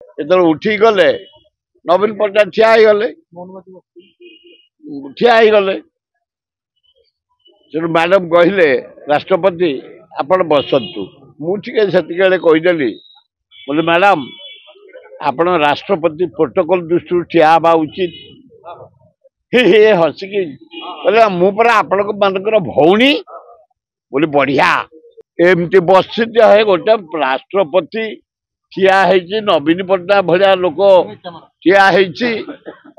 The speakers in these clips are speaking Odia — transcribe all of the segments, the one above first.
ଯେତେବେଳେ ଉଠିକି ଗଲେ ନବୀନ ପଟ୍ଟନାୟକ ଠିଆ ହେଇଗଲେ ସେଠୁ ମ୍ୟାଡାମ କହିଲେ ରାଷ୍ଟ୍ରପତି ଆପଣ ବସନ୍ତୁ। ମୁଁ ଟିକେ ସେତିକିବେଳେ କହିଦେଲି ବୋଲେ ମ୍ୟାଡାମ ଆପଣ ରାଷ୍ଟ୍ରପତି ପ୍ରୋଟୋକଲ ଦୃଷ୍ଟିରୁ ଠିଆ ହେବା ଉଚିତ। ହେ ହସିକି କହିଲେ ମୁଁ ପରା ଆପଣଙ୍କ ମାନଙ୍କର ଭଉଣୀ ବୋଲି। ବଢିଆ ଏମିତି ବସିଛି ଗୋଟେ ରାଷ୍ଟ୍ରପତି ଠିଆ ହେଇଛି, ନବୀନ ପଟ୍ଟନାୟକ ଭଳିଆ ଲୋକ ଠିଆ ହେଇଛି,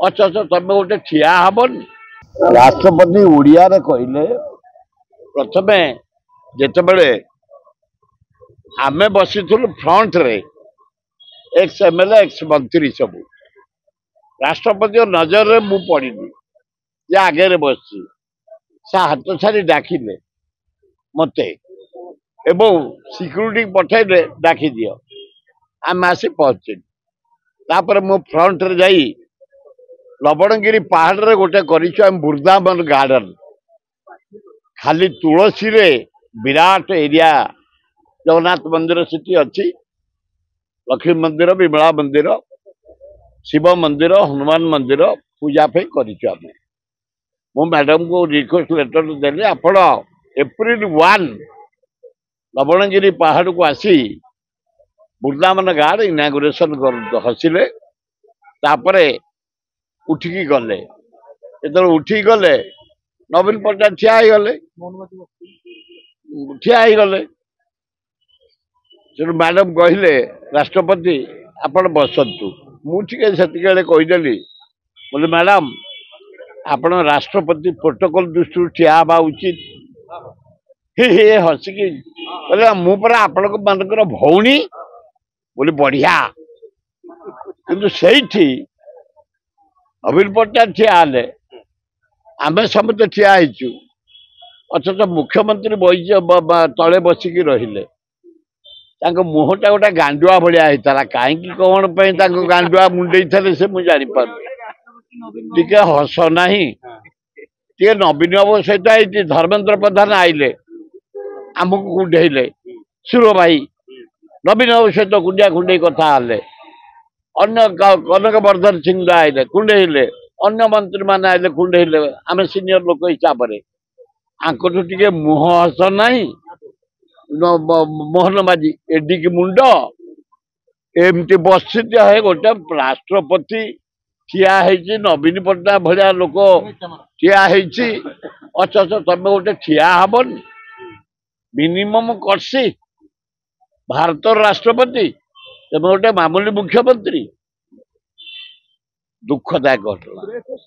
ଅଥଚ ତମେ ଗୋଟେ ଠିଆ ହବନି। ରାଷ୍ଟ୍ରପତି ଓଡ଼ିଆରେ କହିଲେ ପ୍ରଥମେ ଯେତେବେଳେ ଆମେ ବସିଥିଲୁ ଫ୍ରଣ୍ଟରେ, ଏକ୍ସ ଏମଏଲଏ ଏକ୍ସ ମନ୍ତ୍ରୀ ସବୁ, ରାଷ୍ଟ୍ରପତିଙ୍କ ନଜରରେ ମୁଁ ପଡ଼ିନି, ଯେ ଆଗରେ ବସିଛି। ସେ ହାତ ଛାଡ଼ି ଡାକିଲେ ମତେ ଏବଂ ସିକ୍ୟୁରିଟି ପଠାଇଲେ ଡାକିଦିଅ। ଆମେ ଆସି ପହଞ୍ଚିଲୁ। ତାପରେ ମୁଁ ଫ୍ରଣ୍ଟରେ ଯାଇ ଲବଣଗିରି ପାହାଡ଼ରେ ଗୋଟେ କରିଛୁ ଆମେ ବୃନ୍ଦାବନ ଗାର୍ଡେନ। ଖାଲି ତୁଳସୀରେ ବିରାଟ ଏରିଆ, ଜଗନ୍ନାଥ ମନ୍ଦିର ସେଠି ଅଛି, ଲକ୍ଷ୍ମୀ ମନ୍ଦିର, ବିମଳା ମନ୍ଦିର, ଶିବ ମନ୍ଦିର, ହନୁମାନ ମନ୍ଦିର ପୂଜା ପାଇଁ କରିଛୁ ଆମେ। ମୁଁ ମ୍ୟାଡାମକୁ ରିକ୍ୱେଷ୍ଟ ଲେଟର ଦେଲି ଆପଣ ଏପ୍ରିଲ 1 ଲବଣଗିରି ପାହାଡ଼କୁ ଆସି ବୃନ୍ଦାବନ ଗାର୍ଡ ଇନାଗୁରେସନ କରନ୍ତୁ। ହସିଲେ। ତାପରେ ଉଠିକି ଗଲେ। ଯେତେବେଳେ ଉଠିକି ଗଲେ ନବୀନ ପଟ୍ଟନାୟକ ଠିଆ ହେଇଗଲେ ସେଠୁ ମ୍ୟାଡାମ କହିଲେ ରାଷ୍ଟ୍ରପତି ଆପଣ ବସନ୍ତୁ। ମୁଁ ଟିକେ ସେତିକିବେଳେ କହିଦେଲି ବୋଲେ ମ୍ୟାଡାମ ଆପଣ ରାଷ୍ଟ୍ରପତି ପ୍ରୋଟୋକଲ ଦୃଷ୍ଟିରୁ ଠିଆ ହେବା ଉଚିତ। ହେ ହସିକି କହିଲେ ମୁଁ ପରା ଆପଣଙ୍କ ମାନଙ୍କର ଭଉଣୀ ବୋଲି। ବଢିଆ କିନ୍ତୁ ସେଇଠି ନବୀନ ପଟ୍ଟନାୟକ ଠିଆ ହେଲେ, ଆମେ ସମସ୍ତେ ଠିଆ ହେଇଛୁ, ଅଥଚ ମୁଖ୍ୟମନ୍ତ୍ରୀ ତଳେ ବସିକି ରହିଲେ। ତାଙ୍କ ମୁହଁଟା ଗୋଟେ ଗାଣ୍ଡୁଆ ଭଳିଆ ହେଇଥିଲା। କାହିଁକି କଣ ପାଇଁ ତାଙ୍କ ଗାଣ୍ଡୁଆ ମୁଣ୍ଡେଇଥିଲେ ସେ ମୁଁ ଜାଣିପାରୁନି। ଟିକେ ହସ ନାହିଁ, ଟିକେ ନବୀନ ବାବୁ ସହିତ ହେଇଛି। ଧର୍ମେନ୍ଦ୍ର ପ୍ରଧାନ ଆଇଲେ, ଆମକୁ କୁଣ୍ଢେଇଲେ। ସୁର ଭାଇ ନବୀନ ବାବୁ ସହିତ କୁଣ୍ଡିଆ କୁଣ୍ଡେଇ କଥା ହେଲେ। ଅନ୍ୟ କନକ ବର୍ଦ୍ଧନ ସିଂହ ଆଇଲେ, କୁଣ୍ଡେଇଲେ। ଅନ୍ୟ ମନ୍ତ୍ରୀ ମାନେ ଆଇଲେ, କୁଣ୍ଡେଇଲେ। ଆମେ ସିନିୟର ଲୋକ ହିସାବରେ ଆଙ୍କଠୁ ଟିକେ ମୁହଁ ହସ ନାହିଁ। ମୋହନ ମାଝୀ ଏଡିକି ମୁଣ୍ଡ, ଏମିତି ବସିଛି ଗୋଟେ ରାଷ୍ଟ୍ରପତି ଠିଆ ହେଇଛି, ନବୀନ ପଟ୍ଟନାୟକ ଭଳିଆ ଲୋକ ଠିଆ ହେଇଛି, ଅଥଚ ତମେ ଗୋଟେ ଠିଆ ହବନି। ମିନିମମ କର୍ସି ଭାରତର ରାଷ୍ଟ୍ରପତି, ତମେ ଗୋଟେ ମାମୁଲି ମୁଖ୍ୟମନ୍ତ୍ରୀ। ଦୁଃଖଦାୟକ ଘଟଣା।